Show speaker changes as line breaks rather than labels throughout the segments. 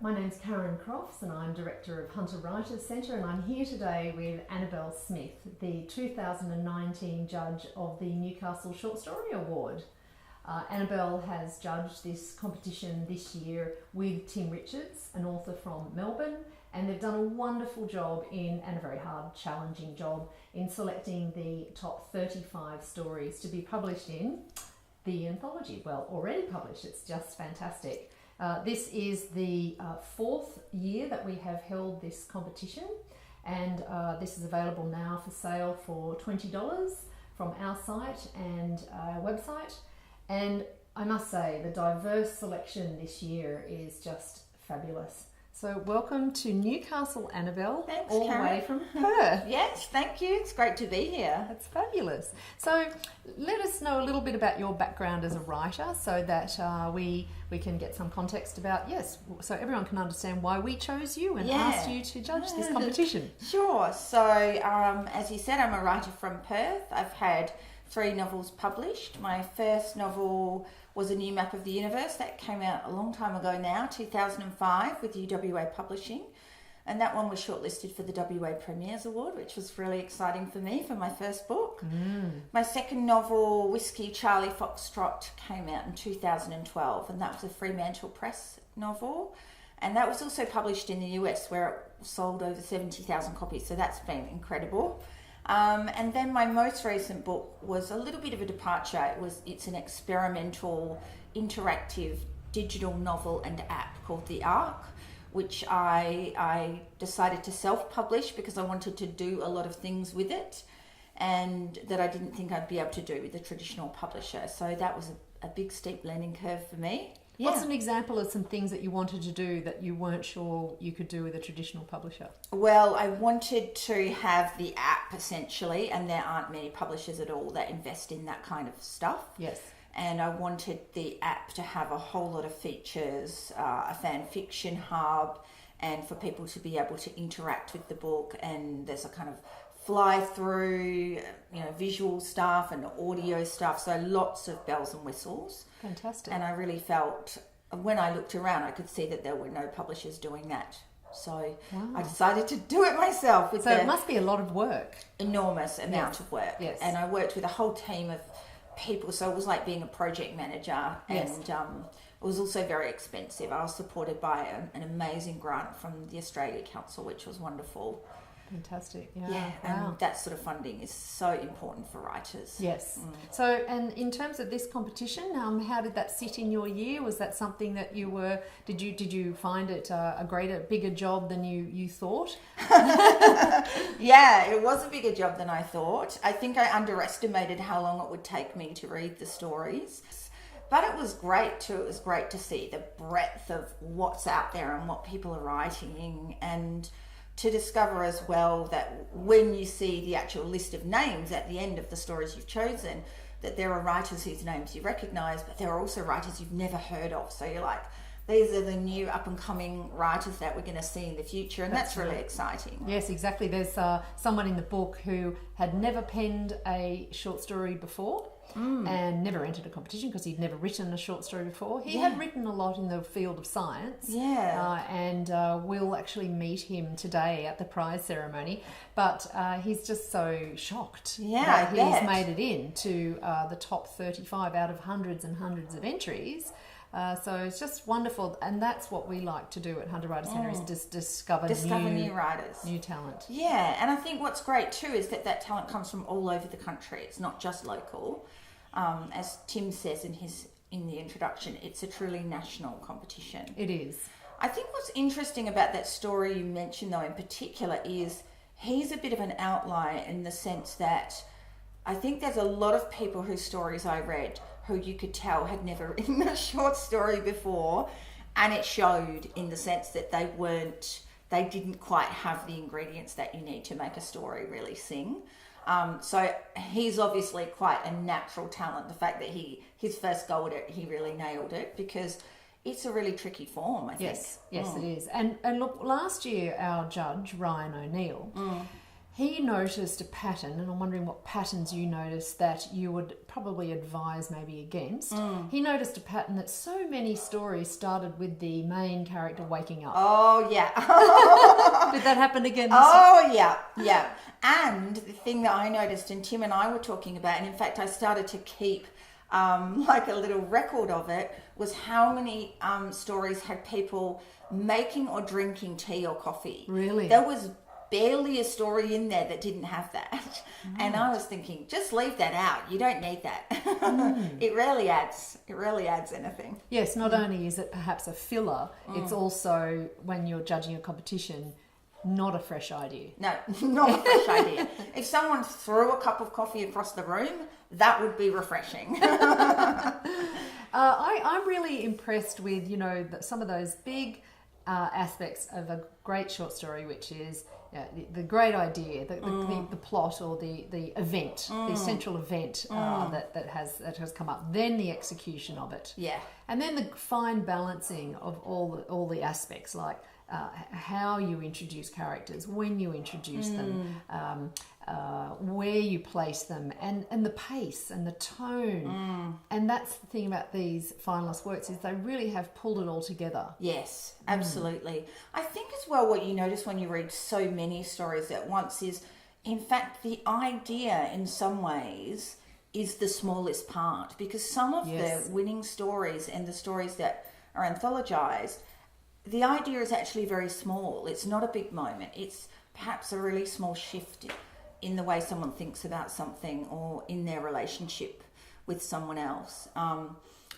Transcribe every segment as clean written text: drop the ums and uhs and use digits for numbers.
My name's Karen Crofts and I'm Director of Hunter Writers Centre, and I'm here today with Annabel Smith, the 2019 judge of the Newcastle Short Story Award. Annabel has judged this competition this year with Tim Richards, an author from Melbourne, and they've done a wonderful job and a very hard, challenging job in selecting the top 35 stories to be published in the anthology. Well, already published, it's just fantastic. This is the fourth year that we have held this competition, and this is available now for sale for $20 from our site and our website. And I must say, the diverse selection this year is just fabulous. So welcome to Newcastle, Annabel.
Thanks,
all
Karen.
the way from Perth.
Yes, thank you. It's great to be here.
That's fabulous. So let us know a little bit about your background as a writer so that we can get some context about, so everyone can understand why we chose you and asked you to judge this competition.
Sure. So, as you said, I'm a writer from Perth. I've had 3 novels published. My first novel was A New Map of the Universe. That came out a long time ago now, 2005, with UWA Publishing. And that one was shortlisted for the WA Premiers Award, which was really exciting for me for my first book. My second novel, Whiskey Charlie Foxtrot, came out in 2012, and that was a Fremantle Press novel. And that was also published in the US, where it sold over 70,000 copies, so that's been incredible. And then my most recent book was a little bit of a departure. It's an experimental, interactive digital novel and app called The Ark, which I decided to self-publish because I wanted to do a lot of things with it and that I didn't think I'd be able to do with a traditional publisher. So that was a big steep learning curve for me. Yeah.
What's an example of some things that you wanted to do that you weren't sure you could do with a traditional publisher?
Well, I wanted to have the app essentially, and there aren't many publishers at all that invest in that kind of stuff.
Yes.
And I wanted the app to have a whole lot of features, a fan fiction hub, and for people to be able to interact with the book. And there's a kind of fly through, visual stuff and audio stuff. So lots of bells and whistles.
Fantastic.
And I really felt, when I looked around, I could see that there were no publishers doing that. So I decided to do it myself.
So it must be a lot of work.
Enormous amount of work.
Yes.
And I worked with a whole team of people, so it was like being a project manager. And it was also very expensive. I was supported by an amazing grant from the Australia Council, which was wonderful.
Fantastic.
And that sort of funding is so important for writers.
Yes. So, and in terms of this competition, how did that sit in your year? Was that something that you were? Did you find it a bigger job than you thought?
Yeah, it was a bigger job than I thought. I think I underestimated how long it would take me to read the stories. But it was great too. It was great to see the breadth of what's out there and what people are writing, and to discover as well that when you see the actual list of names at the end of the stories you've chosen, that there are writers whose names you recognise, but there are also writers you've never heard of. So you're like, these are the new up-and-coming writers that we're going to see in the future, and that's really exciting.
Yes, exactly. There's someone in the book who had never penned a short story before and never entered a competition because he'd never written a short story before. He had written a lot in the field of science. And we'll actually meet him today at the prize ceremony. But he's just so shocked that he's made it into the top 35 out of hundreds and hundreds of entries. So it's just wonderful, and that's what we like to do at Hunter Writers Centre, is just discover new
writers,
new talent.
Yeah, and I think what's great too is that talent comes from all over the country. It's not just local. As Tim says in the introduction, it's a truly national competition.
It is.
I think what's interesting about that story you mentioned, though, in particular, is he's a bit of an outlier in the sense that I think there's a lot of people whose stories I read who you could tell had never written a short story before, and it showed in the sense that they didn't quite have the ingredients that you need to make a story really sing. So he's obviously quite a natural talent. The fact that his first go at it, he really nailed it, because it's a really tricky form, I think.
Yes, it is. And look, last year our judge, Ryan O'Neill, He noticed a pattern, and I'm wondering what patterns you noticed that you would probably advise maybe against. He noticed a pattern that so many stories started with the main character waking up.
Oh, yeah.
Did that happen again?
Yeah. And the thing that I noticed, and Tim and I were talking about, and in fact I started to keep like a little record of it, was how many stories had people making or drinking tea or coffee.
Really?
There was barely a story in there that didn't have that. And I was thinking, just leave that out. You don't need that. It rarely adds anything.
Yes, not only is it perhaps a filler, it's also, when you're judging a competition, not a fresh idea.
No, not a fresh idea. If someone threw a cup of coffee across the room, that would be refreshing.
I'm really impressed with, some of those big aspects of a great short story, which is the great idea, the plot or the event, the central event that has come up, then the execution of it, and then the fine balancing of all the aspects, like how you introduce characters, when you introduce them, where you place them, and the pace and the tone. And that's the thing about these finalist works, is they really have pulled it all together.
Yes, absolutely. I think as well what you notice when you read so many stories at once is, in fact, the idea in some ways is the smallest part, because some of the winning stories and the stories that are anthologized, the idea is actually very small. It's not a big moment. It's perhaps a really small shift in the way someone thinks about something or in their relationship with someone else.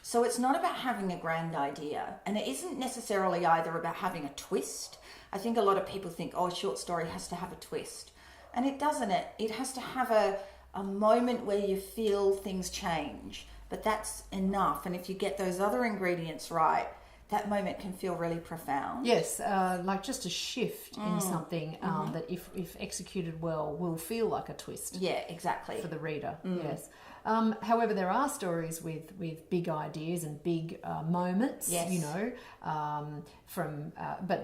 So it's not about having a grand idea, and it isn't necessarily either about having a twist. I think a lot of people think, a short story has to have a twist, and it doesn't. It has to have a moment where you feel things change, but that's enough. And if you get those other ingredients right, that moment can feel really profound.
Yes, like just a shift in something that if executed well will feel like a twist.
Yeah, exactly.
For the reader, yes. However, there are stories with big ideas and big moments, but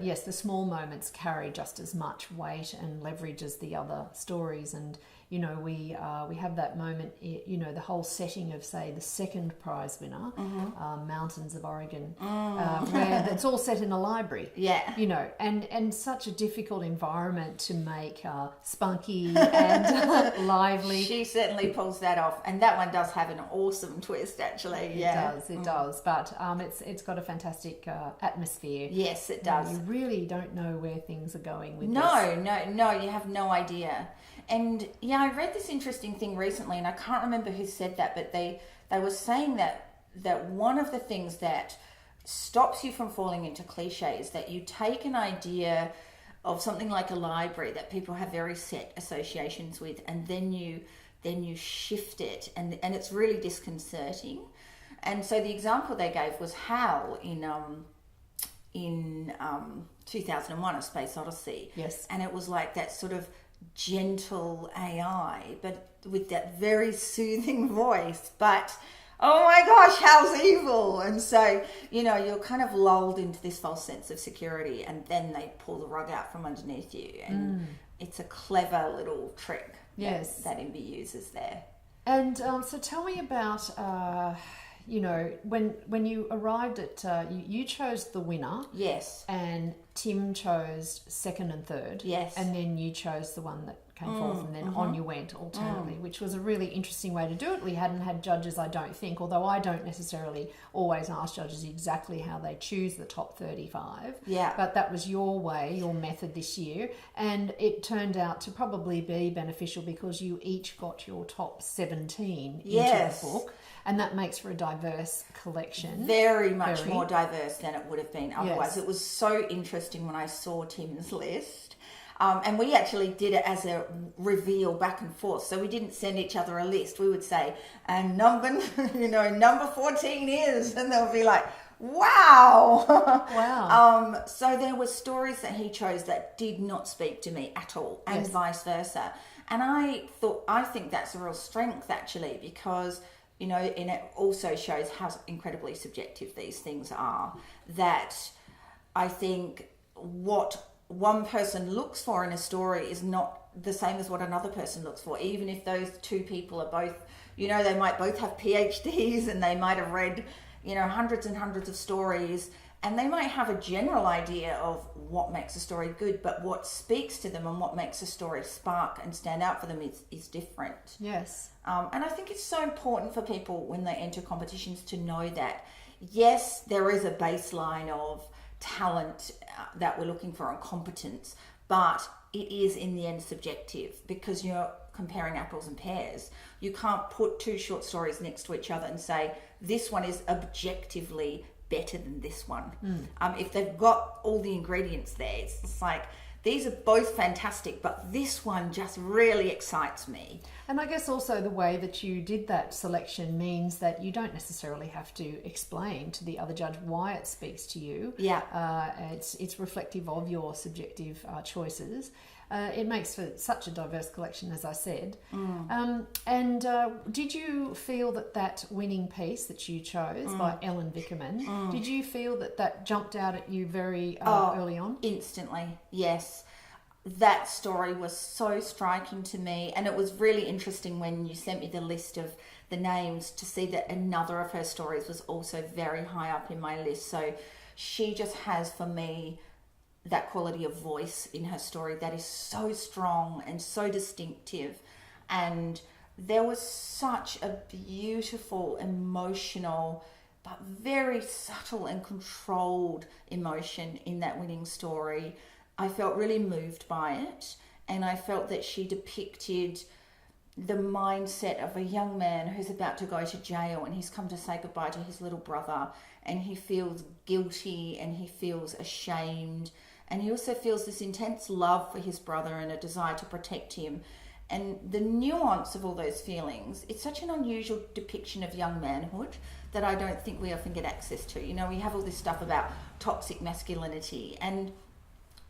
yes, the small moments carry just as much weight and leverage as the other stories. And we have that moment, the whole setting of, say, the second prize winner, Mountains of Oregon, where it's all set in a library.
Yeah.
And such a difficult environment to make spunky and lively.
She certainly pulls that off, and that one does have an awesome twist, actually.
It does, but it's got a fantastic atmosphere.
Yes, it does.
You really don't know where things are going with this.
No, you have no idea. And I read this interesting thing recently, and I can't remember who said that, but they were saying that one of the things that stops you from falling into cliches, that you take an idea of something like a library that people have very set associations with, and then you shift it, and it's really disconcerting. And so the example they gave was Hal in 2001: A Space Odyssey.
Yes.
And it was like that sort of gentle AI, but with that very soothing voice. But oh my gosh, Hal's evil! And so you're kind of lulled into this false sense of security, and then they pull the rug out from underneath you, and it's a clever little trick.
Yes,
that Imbi uses there.
And so tell me about when you arrived at you chose the winner.
Yes.
And Tim chose second and third.
Yes.
And then you chose the one that came forth, and then on you went alternately, which was a really interesting way to do it. We hadn't had judges, I don't think, although I don't necessarily always ask judges exactly how they choose the top 35.
Yeah.
But that was your way, your method this year, and it turned out to probably be beneficial because you each got your top 17 into the book. And that makes for a diverse collection.
Very much more diverse than it would have been otherwise.
Yes.
It was so interesting when I saw Tim's list. And we actually did it as a reveal back and forth. So we didn't send each other a list. We would say, and number 14 is, and they'll be like, wow.
Wow.
So there were stories that he chose that did not speak to me at all, and vice versa. And I think that's a real strength, actually, because and it also shows how incredibly subjective these things are, that I think what one person looks for in a story is not the same as what another person looks for, even if those two people are both, they might both have PhDs and they might have read, hundreds and hundreds of stories, and they might have a general idea of what makes a story good, but what speaks to them and what makes a story spark and stand out for them is different.
Yes.
And I think it's so important for people when they enter competitions to know that, yes, there is a baseline of talent that we're looking for and competence, but it is in the end subjective because you're comparing apples and pears. You can't put two short stories next to each other and say, this one is objectively better than this one. If they've got all the ingredients there, it's just like, these are both fantastic, but this one just really excites me.
And I guess also the way that you did that selection means that you don't necessarily have to explain to the other judge why it speaks to you.
Yeah.
It's reflective of your subjective choices. It makes for such a diverse collection, as I said. Did you feel that winning piece that you chose by Ellen Vickerman, did you feel that jumped out at you very early on?
Instantly, yes. That story was so striking to me, and it was really interesting when you sent me the list of the names to see that another of her stories was also very high up in my list. So she just has, for me, that quality of voice in her story that is so strong and so distinctive. And there was such a beautiful, emotional, but very subtle and controlled emotion in that winning story. I felt really moved by it, and I felt that she depicted the mindset of a young man who's about to go to jail, and he's come to say goodbye to his little brother, and he feels guilty and he feels ashamed, and he also feels this intense love for his brother and a desire to protect him. And the nuance of all those feelings, it's such an unusual depiction of young manhood that I don't think we often get access to. We have all this stuff about toxic masculinity, and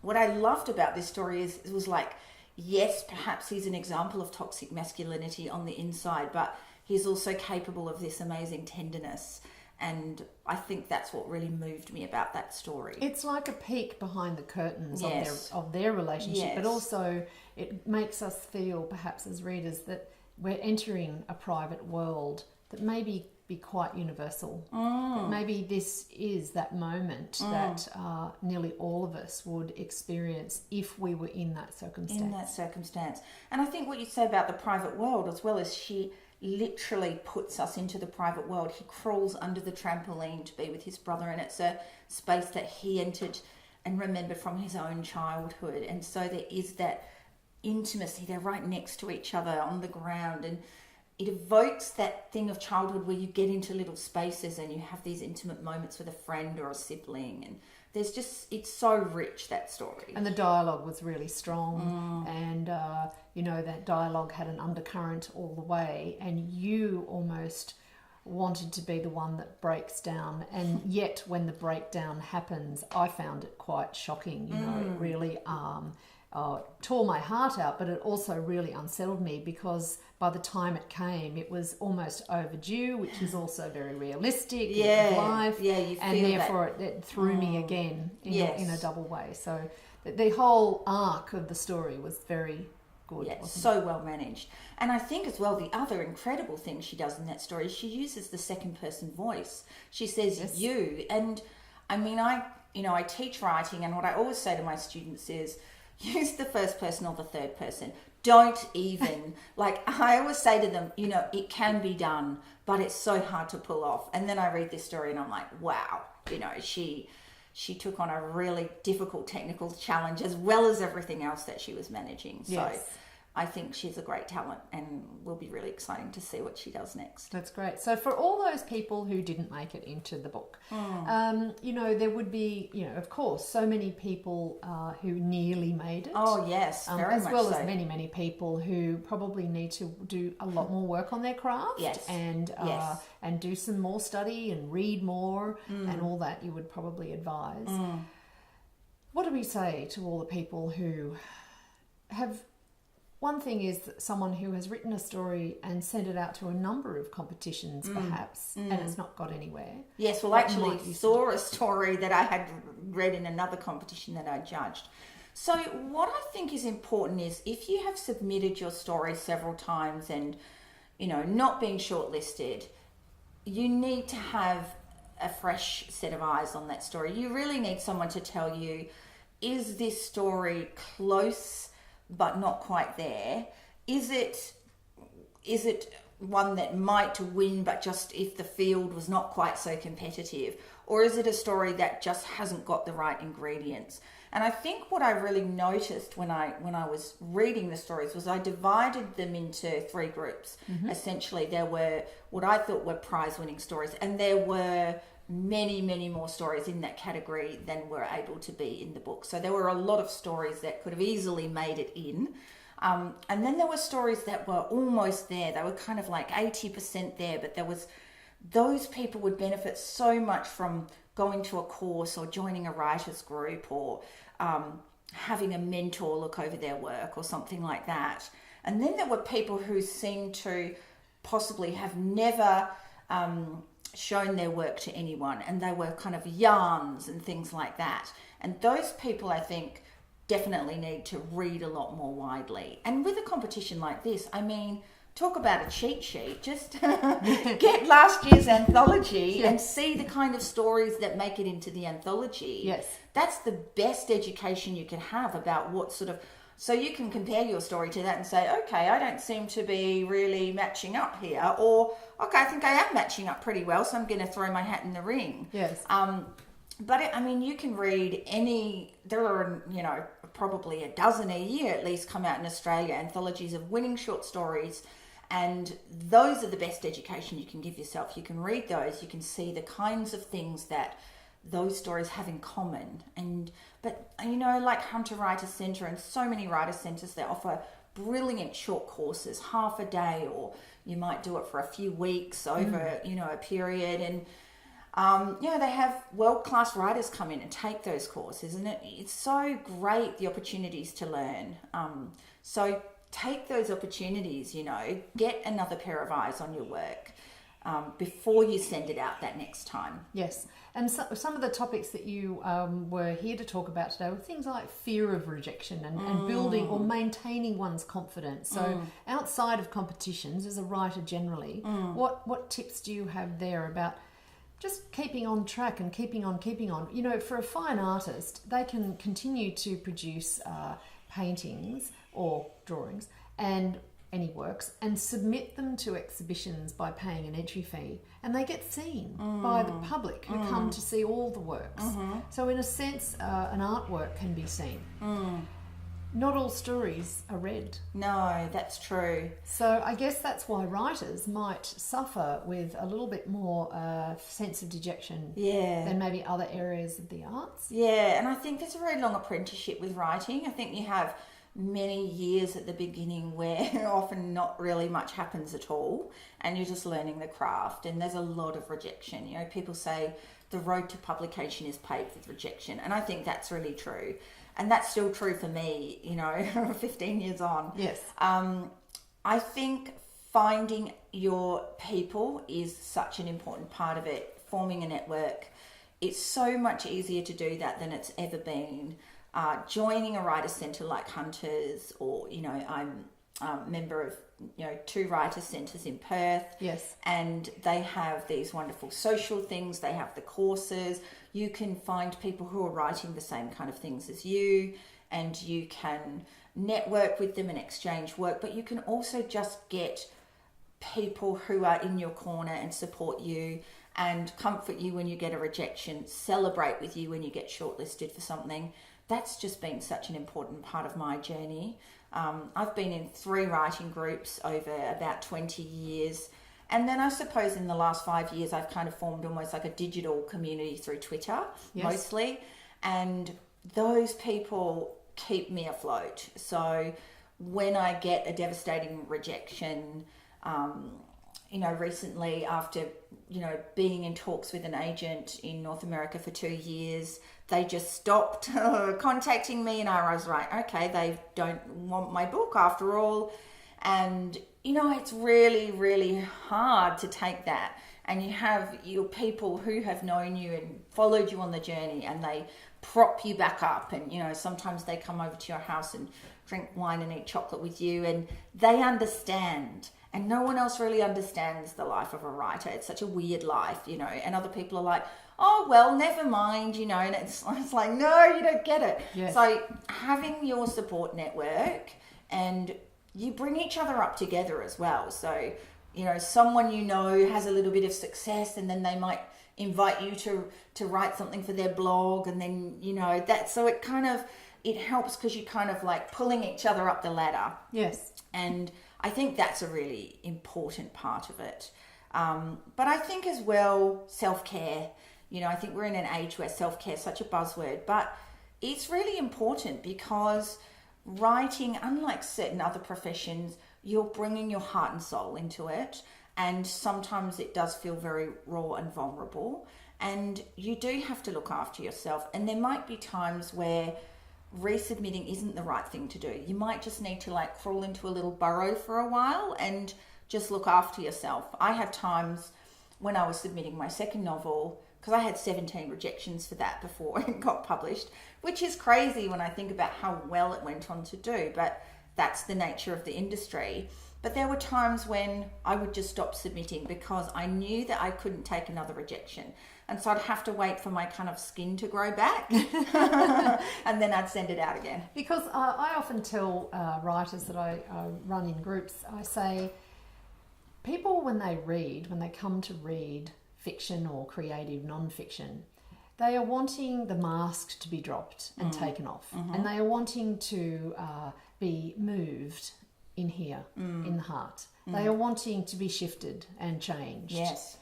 what I loved about this story is it was like, yes, perhaps he's an example of toxic masculinity on the inside, but he's also capable of this amazing tenderness. And I think that's what really moved me about that story.
It's like a peek behind the curtains
Yes.
of their relationship,
Yes.
but also it makes us feel, perhaps as readers, that we're entering a private world that maybe be quite universal. That maybe this is that moment that nearly all of us would experience if we were in that circumstance.
And I think what you say about the private world as well is she literally puts us into the private world. He crawls under the trampoline to be with his brother, and it's a space that he entered and remembered from his own childhood. And so there is that intimacy. They're right next to each other on the ground, and it evokes that thing of childhood where you get into little spaces and you have these intimate moments with a friend or a sibling, and there's just, it's so rich, that story.
And the dialogue was really strong, and that dialogue had an undercurrent all the way, and you almost wanted to be the one that breaks down, and yet when the breakdown happens, I found it quite shocking. It really tore my heart out, but it also really unsettled me, because by the time it came, it was almost overdue, which is also very realistic in life.
Yeah, you feel
and therefore it threw me again in a double way. So the whole arc of the story was very good.
Yeah, so well managed. And I think as well, the other incredible thing she does in that story is she uses the second person voice. She says you, and I mean, I teach writing, and what I always say to my students is, use the first person or the third person. Don't even, I always say to them, it can be done, but it's so hard to pull off. And then I read this story and I'm like, wow, she took on a really difficult technical challenge as well as everything else that she was managing. So I think she's a great talent, and will be really exciting to see what she does next.
That's great. So for all those people who didn't make it into the book, there would be, of course, so many people who nearly made it.
Oh, yes, very much so.
As well as many, many people who probably need to do a lot more work on their craft.
Yes.
And do some more study and read more and all that you would probably advise. What do we say to all the people who have... One thing is someone who has written a story and sent it out to a number of competitions, perhaps, and it's not got anywhere.
Yes, well, I actually saw a story that I had read in another competition that I judged. So what I think is important is if you have submitted your story several times and, not being shortlisted, you need to have a fresh set of eyes on that story. You really need someone to tell you, is this story close but not quite there? Is it one that might win, but just if the field was not quite so competitive? Or is it a story that just hasn't got the right ingredients? And I think what I really noticed when I was reading the stories was I divided them into 3 groups. Mm-hmm. Essentially, there were what I thought were prize-winning stories, and there were many, many more stories in that category than were able to be in the book. So there were a lot of stories that could have easily made it in. And then there were stories that were almost there. They were kind of like 80% there, but those people would benefit so much from going to a course or joining a writers group or having a mentor look over their work or something like that. And then there were people who seemed to possibly have never shown their work to anyone, and they were kind of yarns and things like that. And those people, I think, definitely need to read a lot more widely. And with a competition like this, I mean, talk about a cheat sheet. Just get last year's anthology and see the kind of stories that make it into the anthology.
Yes.
That's the best education you can have about what sort of... So you can compare your story to that and say, okay, I don't seem to be really matching up here. Or, okay, I think I am matching up pretty well, so I'm going to throw my hat in the ring.
Yes.
But you can read there are, probably a dozen a year at least come out in Australia, anthologies of winning short stories. And those are the best education you can give yourself. You can read those, you can see the kinds of things that those stories have in common. But like Hunter Writers Centre and so many writer centres, they offer brilliant short courses, half a day, or you might do it for a few weeks over, a period. And they have world-class writers come in and take those courses, and it's so great, the opportunities to learn. So take those opportunities, get another pair of eyes on your work before you send it out that next time.
Yes, and some of the topics that you were here to talk about today were things like fear of rejection and building or maintaining one's confidence. So outside of competitions, as a writer generally, what tips do you have there about just keeping on track and keeping on? For a fine artist, they can continue to produce paintings or drawings and any works and submit them to exhibitions by paying an entry fee, and they get seen by the public who come to see all the works. So in a sense, an artwork can be seen. Not all stories are read.
No, that's true.
So I guess that's why writers might suffer with a little bit more sense of dejection than maybe other areas of the arts.
Yeah, and I think there's a very long apprenticeship with writing. I think you have many years at the beginning where often not really much happens at all, and you're just learning the craft, and there's a lot of rejection. People say the road to publication is paved with rejection, and I think that's really true. And that's still true for me, 15 years on.
Yes.
I think finding your people is such an important part of it, forming a network. It's so much easier to do that than it's ever been. Joining a writer centre like Hunters, or, I'm a member of, 2 writer centres in Perth.
Yes.
And they have these wonderful social things. They have the courses. You can find people who are writing the same kind of things as you, and you can network with them and exchange work. But you can also just get people who are in your corner and support you and comfort you when you get a rejection, celebrate with you when you get shortlisted for something. That's just been such an important part of my journey. I've been in 3 writing groups over about 20 years. And then I suppose in the last 5 years, I've kind of formed almost like a digital community through Twitter, mostly. And those people keep me afloat. So when I get a devastating rejection, recently after, being in talks with an agent in North America for 2 years, they just stopped contacting me, and I was like, okay, they don't want my book after all. And, it's really, really hard to take that and you have your people who have known you and followed you on the journey, and they prop you back up, and sometimes they come over to your house and drink wine and eat chocolate with you, and they understand. And no one else really understands the life of a writer. It's such a weird life, and other people are like, oh, well, never mind, and it's like, no, you don't get it.
Yes.
So having your support network, and you bring each other up together as well. So, someone has a little bit of success, and then they might invite you to write something for their blog, and then, that, so it helps because you're kind of like pulling each other up the ladder.
Yes.
And I think that's a really important part of it. But I think as well, self-care. I think we're in an age where self-care is such a buzzword, but it's really important because writing, unlike certain other professions, you're bringing your heart and soul into it. And sometimes it does feel very raw and vulnerable. And you do have to look after yourself. And there might be times where resubmitting isn't the right thing to do. You might just need to crawl into a little burrow for a while and just look after yourself. I had times when I was submitting my second novel, because I had 17 rejections for that before it got published, which is crazy when I think about how well it went on to do, but that's the nature of the industry. But there were times when I would just stop submitting because I knew that I couldn't take another rejection. And so I'd have to wait for my kind of skin to grow back and then I'd send it out again.
Because I often tell writers that I run in groups, I say, people when they come to read fiction or creative non-fiction, they are wanting the mask to be dropped and taken off. Mm-hmm. And they are wanting to be moved in here, in the heart. They are wanting to be shifted and changed.
Yes.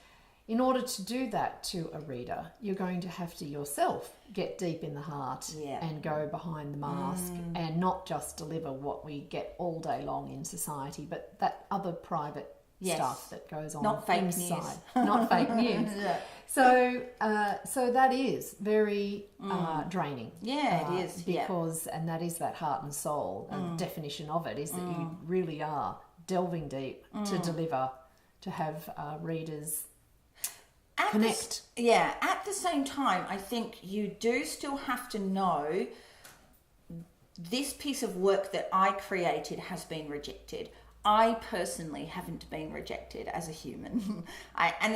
In order to do that to a reader, you're going to have to yourself get deep in the heart and go behind the mask and not just deliver what we get all day long in society, but that other private stuff that goes on
not fake
inside.
News.
Not fake news.
Yeah.
So that is very draining.
Yeah, it is.
Because, and that is that heart and soul. The definition of it is that you really are delving deep to deliver, to have readers connect.
At the same time, I think you do still have to know this piece of work that I created has been rejected. I personally haven't been rejected as a human.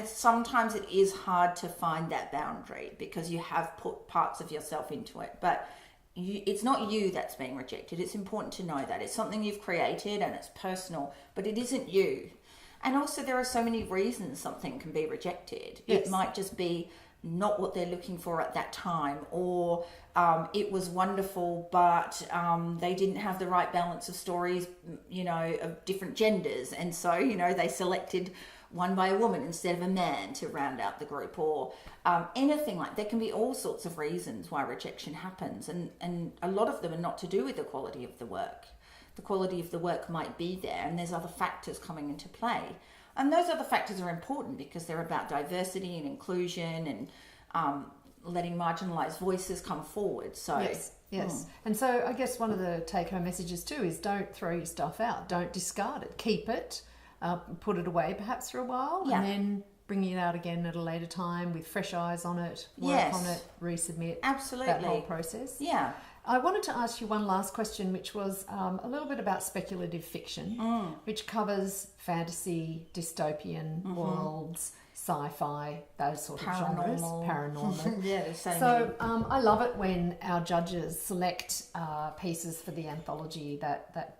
Sometimes it is hard to find that boundary because you have put parts of yourself into it. But it's not you that's being rejected. It's important to know that. It's something you've created and it's personal, but it isn't you. And also there are so many reasons something can be rejected.
Yes.
It might just be not what they're looking for at that time, or it was wonderful, but they didn't have the right balance of stories, of different genders. And so, they selected one by a woman instead of a man to round out the group, or anything like that. There can be all sorts of reasons why rejection happens. And a lot of them are not to do with the quality of the work. The quality of the work might be there, and there's other factors coming into play. And those other factors are important because they're about diversity and inclusion and letting marginalised voices come forward. So
yes. And so I guess one of the take-home messages too is don't throw your stuff out. Don't discard it. Keep it. Put it away perhaps for a while and then bring it out again at a later time with fresh eyes on it, work on it, resubmit.
Absolutely.
That whole process.
Yeah.
I wanted to ask you one last question, which was a little bit about speculative fiction, which covers fantasy, dystopian worlds, sci-fi, those sort of genres, paranormal.
There's so
many. I love it when our judges select pieces for the anthology that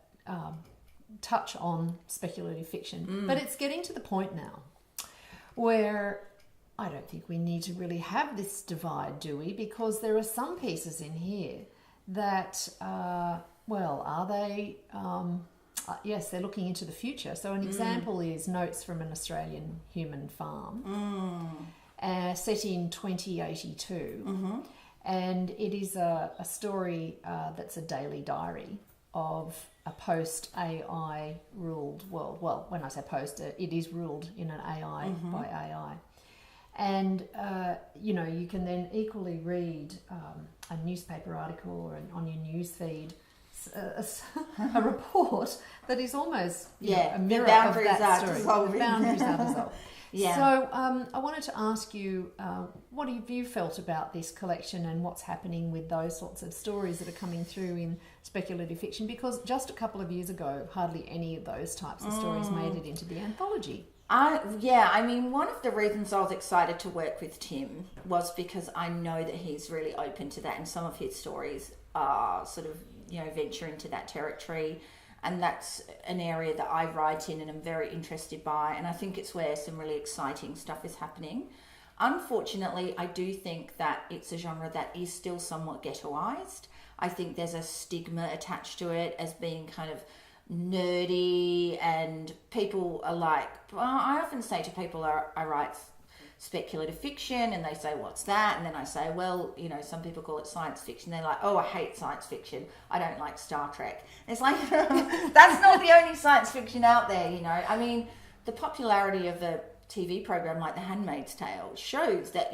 touch on speculative fiction. But it's getting to the point now where I don't think we need to really have this divide, do we? Because there are some pieces in here that, are they? Yes, they're looking into the future. So an example is Notes from an Australian Human Farm, set in 2082. And it is a story that's a daily diary of a post-AI ruled world. Well, when I say post, it is ruled in an AI by AI. And, you can then equally read a newspaper article or on your news feed, a report that is almost a mirror of that story. The boundaries are dissolved.
Yeah.
So I wanted to ask you, what have you felt about this collection and what's happening with those sorts of stories that are coming through in speculative fiction? Because just a couple of years ago, hardly any of those types of stories made it into the anthology.
I mean, one of the reasons I was excited to work with Tim was because I know that he's really open to that, and some of his stories are sort of, venture into that territory. And that's an area that I write in and am very interested by. And I think it's where some really exciting stuff is happening. Unfortunately, I do think that it's a genre that is still somewhat ghettoized. I think there's a stigma attached to it as being kind of nerdy, and people are like, I often say to people, I write speculative fiction, and they say, what's that? And then I say, well, some people call it science fiction. They're like, oh, I hate science fiction, I don't like Star Trek. And it's like, that's not the only science fiction out there. I mean, the popularity of a TV program like The Handmaid's Tale shows that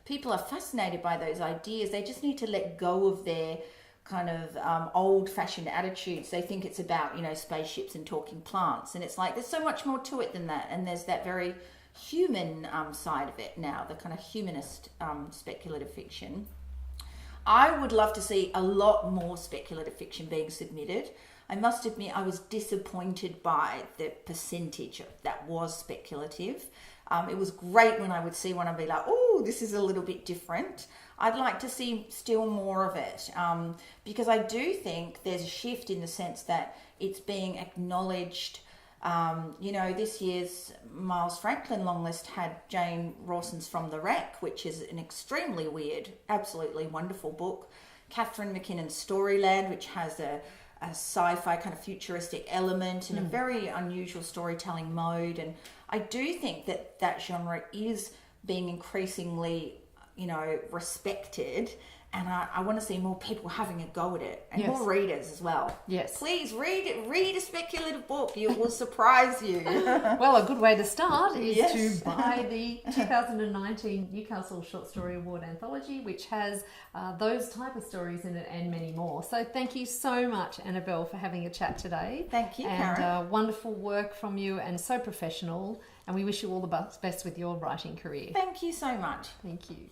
people are fascinated by those ideas. They just need to let go of their kind of old-fashioned attitudes. They think it's about spaceships and talking plants, and it's like there's so much more to it than that. And there's that very human side of it now, the kind of humanist speculative fiction. I would love to see a lot more speculative fiction being submitted. I must admit, I was disappointed by the percentage that was speculative. It was great when I would see one and be like, oh, this is a little bit different. I'd like to see still more of it, because I do think there's a shift in the sense that it's being acknowledged. This year's Miles Franklin longlist had Jane Rawson's From the Wreck, which is an extremely weird, absolutely wonderful book. Catherine McKinnon's Storyland, which has a sci-fi kind of futuristic element and a very unusual storytelling mode. And I do think that genre is being increasingly, respected. And I want to see more people having a go at it, and more readers as well.
Yes.
Please read it. Read a speculative book. It will surprise you.
Well, a good way to start is to buy the 2019 Newcastle Short Story Award Anthology, which has those type of stories in it and many more. So thank you so much, Annabel, for having a chat today.
Thank you, Karen.
And wonderful work from you, and so professional. And we wish you all the best with your writing career.
Thank you so much.
Thank you.